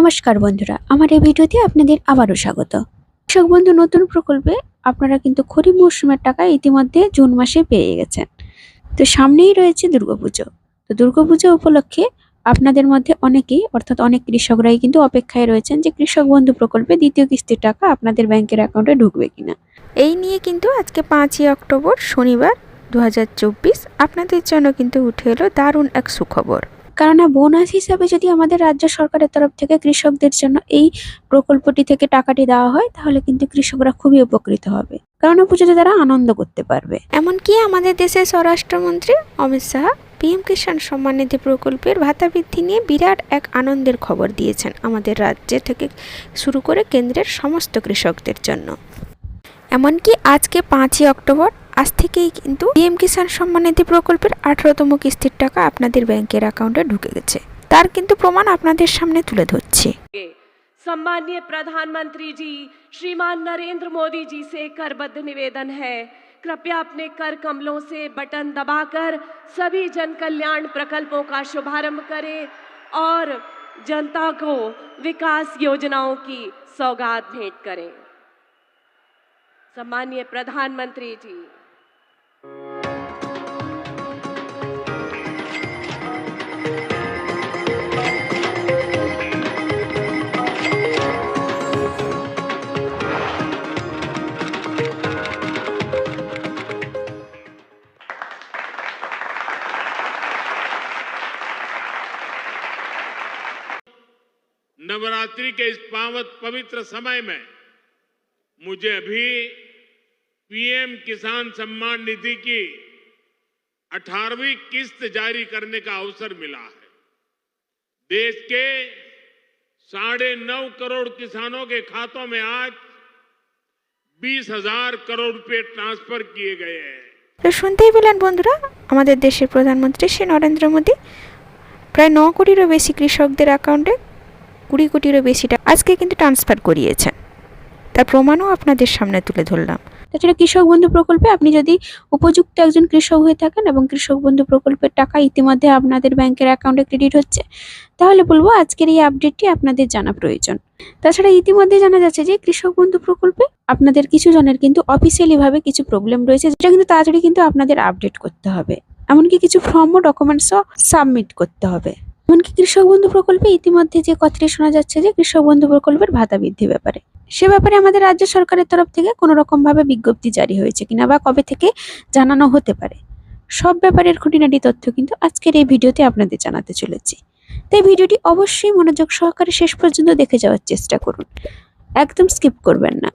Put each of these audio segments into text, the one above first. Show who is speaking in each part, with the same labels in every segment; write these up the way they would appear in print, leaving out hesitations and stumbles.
Speaker 1: নমস্কার বন্ধুরা, আমার এই ভিডিওতে আপনাদের আবারও স্বাগত। কৃষক বন্ধু নতুন প্রকল্পে আপনারা কিন্তু খরিফ মৌসুমের টাকা ইতিমধ্যে জুন মাসে পেয়ে গেছেন। তো সামনেই রয়েছে দুর্গাপুজো। তো দুর্গাপুজো উপলক্ষে আপনাদের মধ্যে অনেকেই অর্থাৎ অনেক কৃষকরাই কিন্তু অপেক্ষায় রয়েছেন যে কৃষক বন্ধু প্রকল্পে দ্বিতীয় কিস্তির টাকা আপনাদের ব্যাংকের অ্যাকাউন্টে ঢুকবে কিনা। এই নিয়ে কিন্তু আজকে 5ই অক্টোবর শনিবার 2024 আপনাদের জন্য কিন্তু উঠে এলো দারুণ এক সুখবর। কারণ বোনাস হিসাবে যদি আমাদের রাজ্য সরকারের তরফ থেকে কৃষকদের জন্য এই প্রকল্পটি থেকে টাকাটি দেওয়া হয় তাহলে কিন্তু কৃষকরা খুবই উপকৃত হবে, কারণ পুজোতে তারা আনন্দ করতে পারবে। এমনকি আমাদের দেশের স্বরাষ্ট্রমন্ত্রী অমিত শাহ পিএম কিষাণ সম্মান নিধি প্রকল্পের ভাতা বৃদ্ধি নিয়ে বিরাট এক আনন্দের খবর দিয়েছেন আমাদের রাজ্যে থেকে শুরু করে কেন্দ্রের সমস্ত কৃষকদের জন্য। এমনকি আজকে 5ই অক্টোবর আজ থেকেই কিন্তু পিএম কিষাণ সম্মান নিধি প্রকল্পের 18তম কিস্তির টাকা আপনাদের ব্যাংকের অ্যাকাউন্টে ঢুকে গেছে, তার কিন্তু প্রমাণ আপনাদের সামনে তুলে ধরছি।
Speaker 2: सम्माननीय प्रधानमंत्री जी श्रीमान नरेंद्र मोदी जी से करबद्ध निवेदन है, कृपया अपने कर कमलों से बटन दबाकर सभी जन कल्याण प्रकल्पों का शुभारंभ करें और जनता को विकास योजनाओं की सौगात भेंट करें। सम्माननीय प्रधानमंत्री जी।
Speaker 3: नवरात्रि के इस पवित्र समय में मुझे अभी पीएम किसान सम्मान निधि की 18वीं किस्त जारी करने का अवसर मिला है। देश के 9.5 करोड़ किसानों के खातों में आज 20,000 करोड़ रुपए ट्रांसफर किए गए हैं।
Speaker 1: তো শুনতেই পেলেন বন্ধুরা, আমাদের দেশের প্রধানমন্ত্রী শ্রী নরেন্দ্র মোদী প্রায় 9 কোটিরও বেশি কৃষকদের অ্যাকাউন্টে 20 কোটিরও বেশি টাকা আজকে কিন্তু ট্রান্সফার করিয়েছেন, তার প্রমাণও আপনাদের সামনে তুলে ধরলাম। তাছাড়া কৃষক বন্ধু প্রকল্পে আপনি যদি উপযুক্ত একজন কৃষক হয়ে থাকেন এবং কৃষক বন্ধু প্রকল্পের টাকা ইতিমধ্যে আপনাদের ব্যাংকের অ্যাকাউন্টে ক্রেডিট হচ্ছে, তাহলে বলবো আজকের এই আপডেটটি আপনাদের জানা প্রয়োজন। তাছাড়া ইতিমধ্যে জানা যাচ্ছে যে কৃষক বন্ধু প্রকল্পে আপনাদের কিছু জনের কিন্তু অফিসিয়ালি ভাবে কিছু প্রবলেম রয়েছে, যেটা কিন্তু তাড়াতাড়ি কিন্তু আপনাদের আপডেট করতে হবে। এমনকি কিছু ফর্ম ও ডকুমেন্টসও সাবমিট করতে হবে। এমনকি কৃষক বন্ধু প্রকল্পে ইতিমধ্যে যে কথাটি শোনা যাচ্ছে যে কৃষক বন্ধু প্রকল্পের ভাতা বৃদ্ধি ব্যাপারে, সে ব্যাপারে আমাদের রাজ্য সরকারের তরফ থেকে কোনো রকম ভাবে বিজ্ঞপ্তি জারি হয়েছে কিনা বা কবে থেকে জানানো হতে পারে, সব ব্যাপারের খুঁটিনাটি তথ্য কিন্তু আজকের এই ভিডিওতে আপনাদের জানাতে চলেছি। তাই ভিডিওটি অবশ্যই মনোযোগ সহকারে শেষ পর্যন্ত দেখে যাওয়ার চেষ্টা করুন, একদম স্কিপ করবেন না।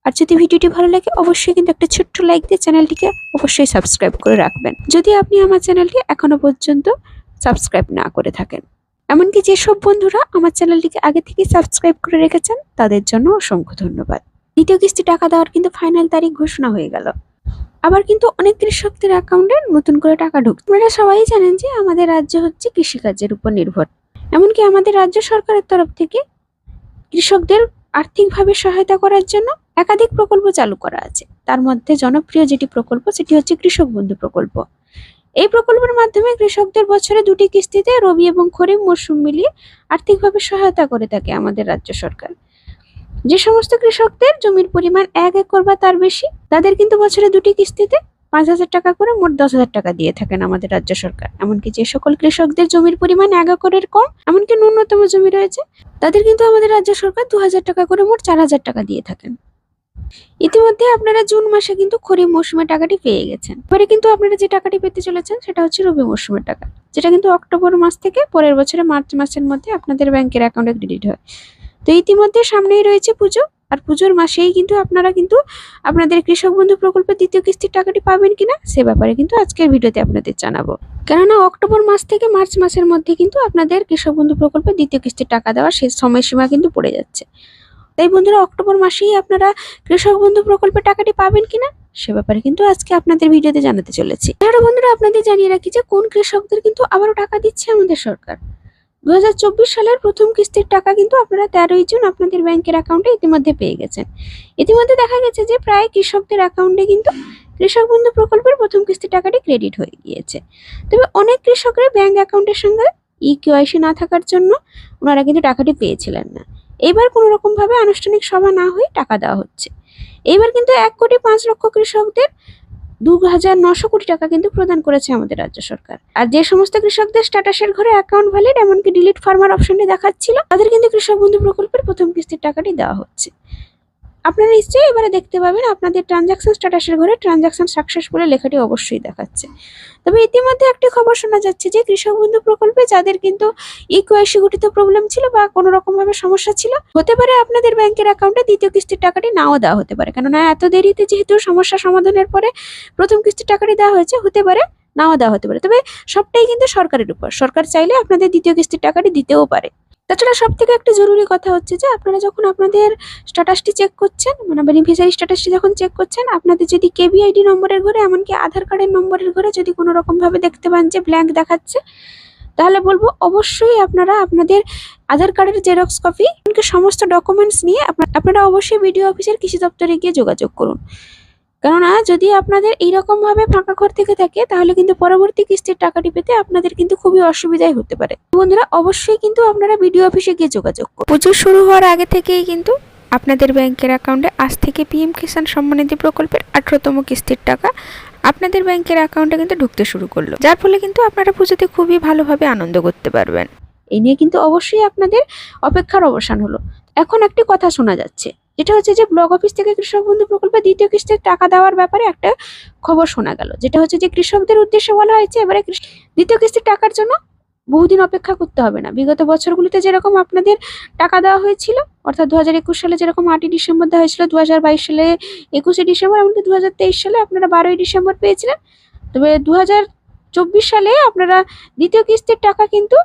Speaker 1: আর যদি ভিডিওটি ভালো লাগে অবশ্যই কিন্তু একটা ছোট্ট লাইক দিয়ে চ্যানেলটিকে অবশ্যই সাবস্ক্রাইব করে রাখবেন, যদি আপনি আমার চ্যানেলটি এখনো পর্যন্ত সাবস্ক্রাইব না করে থাকেন। এমনকি যেসব বন্ধুরা আমার চ্যানেলটিকে আগে থেকে সাবস্ক্রাইব করে রেখেছেন তাদের জন্য অসংখ্য ধন্যবাদ। দ্বিতীয় কিস্তি টাকা দেওয়ার কিন্তু ফাইনাল তারিখ ঘোষণা হয়ে গেল, আবার কিন্তু অনেক কৃষকদের অ্যাকাউন্টে নতুন করে টাকা ঢুকছে। আপনারা সবাই জানেন যে আমাদের রাজ্য হচ্ছে কৃষিকাজের উপর নির্ভর। এমনকি আমাদের রাজ্য সরকারের তরফ থেকে কৃষকদের আর্থিকভাবে সহায়তা করার জন্য একাধিক প্রকল্প চালু করা আছে। তার মধ্যে জনপ্রিয় যেটি প্রকল্প সেটি হচ্ছে কৃষক বন্ধু প্রকল্প। এই প্রকল্পের মাধ্যমে কৃষকদের বছরে 2টি কিস্তিতে রবি এবং খরিফ মৌসুম মিলিয়ে আর্থিকভাবে সহায়তা করে থাকে আমাদের রাজ্য সরকার। যে সমস্ত কৃষকদের জমির পরিমাণ 1 একর বা তার বেশি, তাদের কিন্তু বছরে 2টি কিস্তিতে 5,000 টাকা করে মোট 10,000 টাকা দিয়ে থাকেন আমাদের রাজ্য সরকার। এমনকি যে সকল কৃষকদের জমির পরিমাণ 1 একরের কম, এমনকি ন্যূনতম জমি রয়েছে, তাদের কিন্তু আমাদের রাজ্য সরকার 2,000 টাকা করে মোট 4,000 টাকা দিয়ে থাকেন। ইতিমধ্যে আপনারা জুন মাসে কিন্তু খরিফ মৌসুমের টাকাটি পেয়ে গেছেন। এবারে কিন্তু আপনারা যে টাকাটি পেতে চলেছেন সেটা হচ্ছে রবি মৌসুমের টাকা, যেটা কিন্তু অক্টোবর মাস থেকে পরের বছরে মার্চ মাসের মধ্যে আপনাদের ব্যাংকের অ্যাকাউন্টে ক্রেডিট হয়। তো ইতিমধ্যে সামনেই রয়েছে পুজো, আর পুজোর মাসেই কিন্তু আপনারা কিন্তু আপনাদের কৃষক বন্ধু প্রকল্পের দ্বিতীয় কিস্তির টাকাটি পাবেন কিনা সে ব্যাপারে কিন্তু আজকের ভিডিওতে আপনাদের জানাবো। কেননা অক্টোবর মাস থেকে মার্চ মাসের মধ্যে কিন্তু আপনাদের কৃষক বন্ধু প্রকল্পের দ্বিতীয় কিস্তির টাকা দেওয়ার শেষ সময়সীমা কিন্তু পড়ে যাচ্ছে। তাই বন্ধুরা অক্টোবর মাসেই আপনারা কৃষক বন্ধু প্রকল্পের টাকাটি পাবেন কিনা সে ব্যাপারে কিন্তু আজকে আপনাদের ভিডিওতে জানাতে চলেছি। তাহলে বন্ধুরা আপনাদের জানিয়ে রাখি যে কোন কৃষকদের কিন্তু আবারও টাকা দিচ্ছে আমাদের সরকার। 2024 সালের প্রথম কিস্তির টাকা কিন্তু আপনারা 13ই জুন আপনাদের ব্যাংকের অ্যাকাউন্টে ইতিমধ্যে পেয়ে গেছেন। ইতিমধ্যে দেখা গেছে যে প্রায় কৃষকদের অ্যাকাউন্টে কিন্তু কৃষক বন্ধু প্রকল্পের প্রথম কিস্তির টাকাটি ক্রেডিট হয়ে গিয়েছে। তবে অনেক কৃষকরা ব্যাংক অ্যাকাউন্টের সঙ্গে EKYC না থাকার জন্য ওনারা কিন্তু টাকাটি পেয়েছিলেন না। এইবার কোনো রকমভাবে আনুষ্ঠানিক সভা না হয়ে টাকা দেওয়া হচ্ছে। এইবার কিন্তু 1,05,00,000 কৃষকদের 2,900 কোটি টাকা কিন্তু প্রদান করেছে আমাদের রাজ্য সরকার। আর যে সমস্ত কৃষকদের স্ট্যাটাসের ঘরে অ্যাকাউন্ট ভ্যালিড এমনকি ডিলিট ফার্মার অপশনটি দেখাচ্ছিল, তাদের কিন্তু কৃষক বন্ধু প্রকল্পের প্রথম কিস্তির টাকাটি দেওয়া হচ্ছে। আপনারা নিশ্চয়ই এবারে দেখতে পাবেন আপনাদের ট্রানজাকশন স্ট্যাটাসের ঘরে ট্রানজাকশন সাকসেস বলে লেখাটি অবশ্যই দেখাচ্ছে। তবে ইতিমধ্যে একটি খবর শোনা যাচ্ছে যে কৃষক বন্ধু প্রকল্পে যাদের কিন্তু EKYC গঠিত প্রবলেম ছিল বা কোনো রকম ভাবে সমস্যা ছিল, হতে পারে আপনাদের ব্যাংকের অ্যাকাউন্টে দ্বিতীয় কিস্তির টাকাটি নাও দেওয়া হতে পারে। কেননা এত দেরিতে যেহেতু সমস্যা সমাধানের পরে প্রথম কিস্তির টাকাটি দেওয়া হয়েছে, হতে পারে নাও দেওয়া হতে পারে। তবে সবটাই কিন্তু সরকারের উপর, সরকার চাইলে আপনাদের দ্বিতীয় কিস্তির টাকাটি দিতেও পারে। তাছাড়া সব থেকে একটা জরুরি কথা হচ্ছে যে আপনারা যখন আপনাদের স্ট্যাটাসটি চেক করছেন, মানে বেনিফিশিয়ারি স্ট্যাটাসটি যখন চেক করছেন, আপনাদের যদি KVID নম্বরের ঘরে এমনকি আধার কার্ডের নম্বরের ঘরে যদি কোনো রকমভাবে দেখতে পান যে ব্ল্যাঙ্ক দেখাচ্ছে, তাহলে বলবো অবশ্যই আপনারা আপনাদের আধার কার্ডের জেরক্স কপি এমনকি সমস্ত ডকুমেন্টস নিয়ে আপনারা অবশ্যই বিডিও অফিসের কৃষি দপ্তরে গিয়ে যোগাযোগ করুন। কেননা যদি আপনাদের এইরকম ভাবে ফাঁকা ঘর থেকে থাকে, তাহলে কিন্তু পরবর্তী কিস্তির টাকাটি পেতে আপনাদের কিন্তু খুবই অসুবিধাই হতে পারে। বন্ধুরা অবশ্যই কিন্তু আপনারা বিডিও অফিসে গিয়ে যোগাযোগ করুন। পুজো শুরু হওয়ার আগে থেকেই কিন্তু আপনাদের ব্যাংকের অ্যাকাউন্টে আজ থেকে PM কিষাণ সম্মান নিধি প্রকল্পের 18তম কিস্তির টাকা আপনাদের ব্যাংকের অ্যাকাউন্টে কিন্তু ঢুকতে শুরু করলো, যার ফলে কিন্তু আপনারা পুজোতে খুবই ভালোভাবে আনন্দ করতে পারবেন। এই নিয়ে কিন্তু অবশ্যই আপনাদের অপেক্ষার অবসান হলো। এখন একটি কথা শোনা যাচ্ছে, যেটা হচ্ছে যে ব্লক অফিস থেকে কৃষক বন্ধু প্রকল্পে দ্বিতীয় কিস্তির টাকা দেওয়ার ব্যাপারে একটা খবর শোনা গেল, যেটা হচ্ছে যে কৃষকদের উদ্দেশ্যে বলা হয়েছে এবারে দ্বিতীয় কিস্তির টাকার জন্য বহুদিন অপেক্ষা করতে হবে না। বিগত বছরগুলিতে যেরকম আপনাদের টাকা দেওয়া হয়েছিল, অর্থাৎ 2021 সালে যেরকম 8ই ডিসেম্বর দেওয়া হয়েছিল, 2022 সালে 21শে ডিসেম্বর, এমনকি 2023 সালে আপনারা 12ই ডিসেম্বর পেয়েছিলেন। তবে 2024 সালে আপনারা দ্বিতীয় কিস্তির টাকা কিন্তু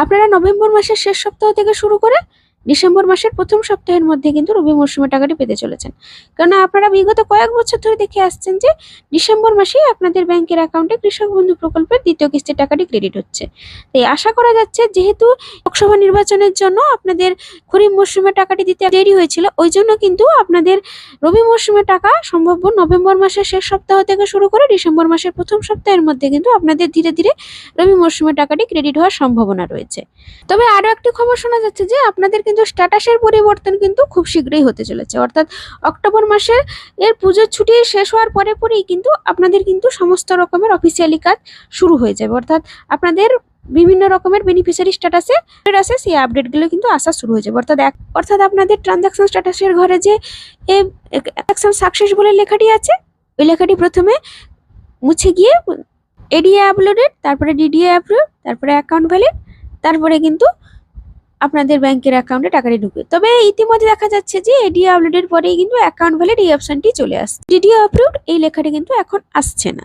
Speaker 1: আপনারা নভেম্বর মাসের শেষ সপ্তাহ থেকে শুরু করে ডিসেম্বর মাসের প্রথম সপ্তাহের মধ্যে কিন্তু রবি মরশুমের টাকাটি পেতে চলেছেন। কারণ আপনারা বিগত কয়েক বছর ধরে দেখে আসছেন যে ডিসেম্বর মাসেই আপনাদের ব্যাংকের অ্যাকাউন্টে কৃষক বন্ধু প্রকল্পের দ্বিতীয় কিস্তির টাকাটি ক্রেডিট হচ্ছে। তাই আশা করা যাচ্ছে যেহেতু লোকসভা নির্বাচনের জন্য আপনাদের খরিফ মরশুমের টাকাটি দিতে দেরি হয়েছিল, ওই জন্য কিন্তু আপনাদের রবি মরশুমের টাকা সম্ভাব্য নভেম্বর মাসের শেষ সপ্তাহ থেকে শুরু করে ডিসেম্বর মাসের প্রথম সপ্তাহের মধ্যে কিন্তু আপনাদের ধীরে ধীরে রবি মরশুমের টাকাটি ক্রেডিট হওয়ার সম্ভাবনা রয়েছে। তবে আরো একটি খবর শোনা যাচ্ছে যে আপনাদের কিন্তু স্ট্যাটাসের পরিবর্তন কিন্তু খুব শীঘ্রই হতে চলেছে, অর্থাৎ অক্টোবর মাসের পুজোর ছুটি শেষ হওয়ার পরেই কিন্তু আপনাদের কিন্তু সমস্ত রকমের অফিসিয়ালি কাজ শুরু হয়ে যাবে। অর্থাৎ আপনাদের বিভিন্ন রকমের বেনিফিশিয়ারি স্ট্যাটাসে সেই আপডেটগুলো কিন্তু আসা শুরু হয়ে যাবে। অর্থাৎ আপনাদের ট্রানজাকশন স্ট্যাটাসের ঘরে যে ট্রানজাকশন সাকসেস বলে লেখাটি আছে, ওই লেখাটি প্রথমে মুছে গিয়ে ADA আপলোডেড, তারপরে DDA আপলোড, তারপরে অ্যাকাউন্ট ভ্যালিড, তারপরে কিন্তু আপনাদের ব্যাংকের অ্যাকাউন্টে টাকাটি ঢুকবে। তবে ইতিমধ্যে দেখা যাচ্ছে যে ADA আপলোডের পরেই কিন্তু অ্যাকাউন্ট ভ্যালিড এই অপশনটি চলে আসছে, DDA আপলোড এই লেখাটি কিন্তু এখন আসছে না।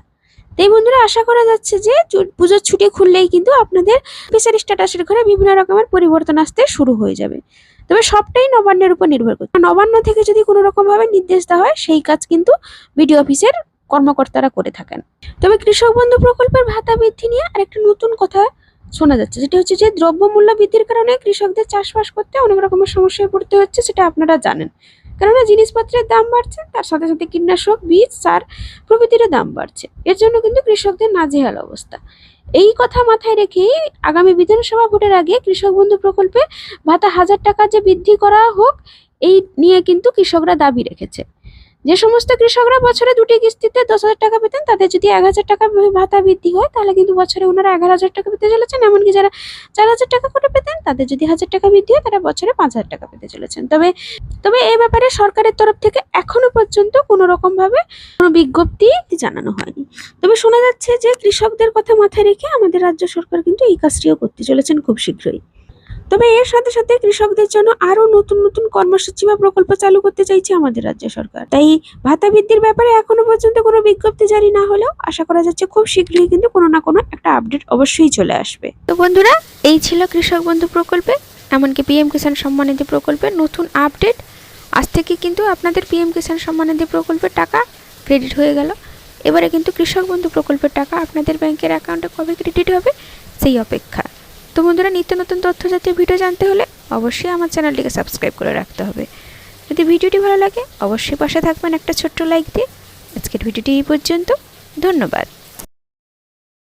Speaker 1: তাই বন্ধুরা আশা করা যাচ্ছে যে পুজোর ছুটি খুললেই কিন্তু আপনাদের বেনিফিশিয়ারি স্ট্যাটাসের ঘরে বিভিন্ন রকমের পরিবর্তন আসতে শুরু হয়ে যাবে। তবে সবটাই নবান্নের উপর নির্ভর করছে। নবান্ন থেকে যদি কোনো রকম ভাবে নির্দেশ দেওয়া হয়, সেই কাজ কিন্তু বিডিও অফিসের কর্মকর্তারা করে থাকেন। তবে কৃষক বন্ধু প্রকল্পের ভাতা বৃদ্ধি নিয়ে আরেকটা নতুন কথা শোনা যাচ্ছে, যেটা হচ্ছে যে দ্রব্যমূল্য বৃদ্ধির কারণে কৃষকদের চাষবাস করতে অনেক রকমের সমস্যায় পড়তে হচ্ছে, সেটা আপনারা জানেন। কেননা জিনিসপত্রের দাম বাড়ছে, তার সাথে সাথে কীটনাশক, বীজ, সার প্রভৃতির দাম বাড়ছে। এর জন্য কিন্তু কৃষকদের নাজেহাল অবস্থা। এই কথা মাথায় রেখেই আগামী বিধানসভা ভোটের আগে কৃষক বন্ধু প্রকল্পে ভাতা 1000 টাকা যে বৃদ্ধি করা হোক, এই নিয়ে কিন্তু কৃষকরা দাবি রেখেছে। যে সমস্ত কৃষকরা বছরে 2টি কিস্তিতে 10,000 টাকা পেতেন, তাদের যদি 1000 টাকা ভাতা বৃদ্ধি হয়, তাহলে কিন্তু বছরে ওনারা 11,000 টাকা পেতে চলেছেন। এমনকি যারা 4,000 টাকা করে পেতেন, তাদের যদি 1000 টাকা বৃদ্ধি হয়, তারা বছরে 5,000 টাকা পেতে চলেছেন। তবে এই ব্যাপারে সরকারের তরফ থেকে এখনো পর্যন্ত কোনো রকম ভাবে কোনো বিজ্ঞপ্তি জানানো হয়নি। তবে শোনা যাচ্ছে যে কৃষকদের কথা মাথায় রেখে আমাদের রাজ্য সরকার কিন্তু এই কাজটিও করতে চলেছেন খুব শীঘ্রই। তবে এর সাথে সাথে কৃষকদের জন্য আরো নতুন নতুন কর্মসূচি বা প্রকল্প চালু করতে চাইছে আমাদের রাজ্য সরকার। তাই ভাতা বৃদ্ধির ব্যাপারে এখনো পর্যন্ত কোনো বিজ্ঞপ্তি জারি না হলেও আশা করা যাচ্ছে খুব শীঘ্রই কিন্তু কোনো না কোনো একটা আপডেট অবশ্যই চলে আসবে। তো বন্ধুরা, এই ছিল কৃষক বন্ধু প্রকল্পে এমনকি PM কিষাণ সম্মান নিধি প্রকল্পের নতুন আপডেট। আজ থেকে কিন্তু আপনাদের PM কিষাণ সম্মান নিধি প্রকল্পের টাকা ক্রেডিট হয়ে গেল। এবারে কিন্তু কৃষক বন্ধু প্রকল্পের টাকা আপনাদের ব্যাংকের অ্যাকাউন্টে কবে ক্রেডিট হবে সেই অপেক্ষা। তো বন্ধুরা, নিত্য নতুন তথ্য জাতীয় ভিডিও জানতে হলে অবশ্যই আমার চ্যানেলটিকে সাবস্ক্রাইব করে রাখতে হবে। যদি ভিডিওটি ভালো লাগে অবশ্যই পাশে থাকবেন একটা ছোট্ট লাইক দিয়ে। আজকের ভিডিওটি এই পর্যন্ত, ধন্যবাদ।